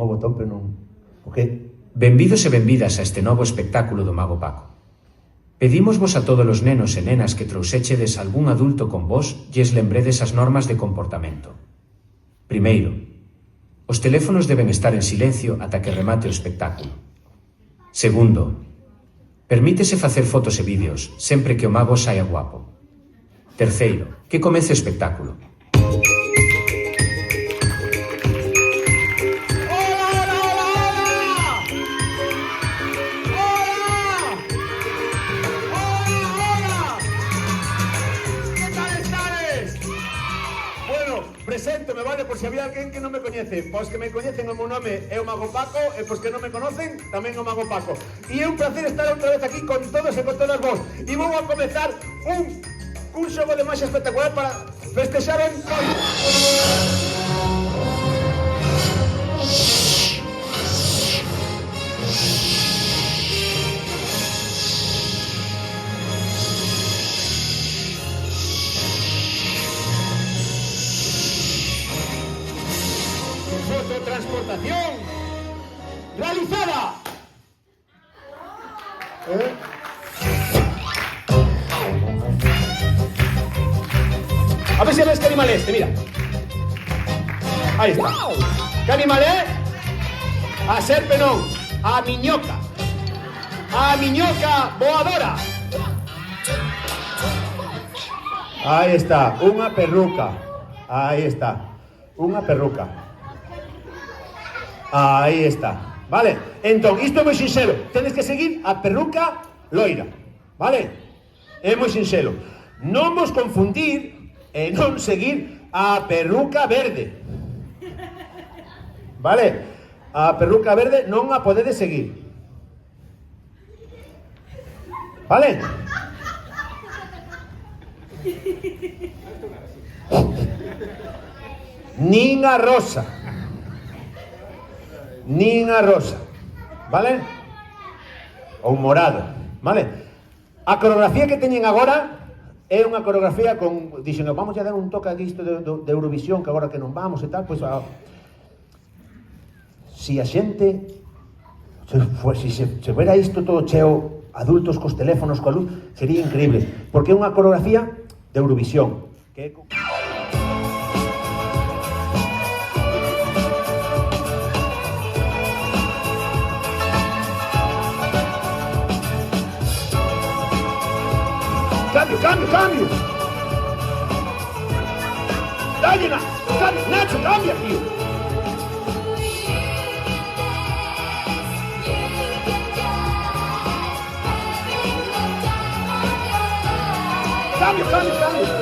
o botón, pero non... Ok. Benvidos e benvidas a este novo espectáculo do Mago Paco. Pedímosvos a todos os nenos e nenas que trouxéchedes algún adulto con vos e lles lembredes as normas de comportamento. Primeiro, os teléfonos deben estar en silencio ata que remate o espectáculo. Segundo, permítese facer fotos e vídeos sempre que o mago saia guapo. Terceiro, que comece o espectáculo. Preséntome, vale, por si había alguén que non me coñece. Pois que me coñecen, o meu nome é o Mago Paco, e pois que non me conocen, tamén o Mago Paco. E é un placer estar outra vez aquí con todos e con todas vos. E vou a comezar un xogo de máxia espectacular para festexar en transportación realizada. A ver si ves qué animal es este, mira. Ahí está. ¿Qué animal es? A serpe non, a miñoca. A miñoca voadora. Ahí está, unha perruca. Ahí está, unha perruca. Aí está, vale? Entón, isto é moi sinxelo. Tenes que seguir a perruca loira, vale? É moi sinxelo. Non vos confundir e non seguir a perruca verde. Vale? A perruca verde non a podedes seguir. Vale? Nin a rosa. Nin a rosa, vale? Ou morado, vale? A coreografía que teñen agora é unha coreografía con... Dixen, vamos a dar un toque aquí isto de Eurovisión, que agora que non vamos e tal, pois... Si a xente... Si se vera isto todo cheo, adultos cos teléfonos, coa luz, sería increíble, porque é unha coreografía de Eurovisión, que é... Cambio. Dale, Nacho, cambia, tío. Cambio.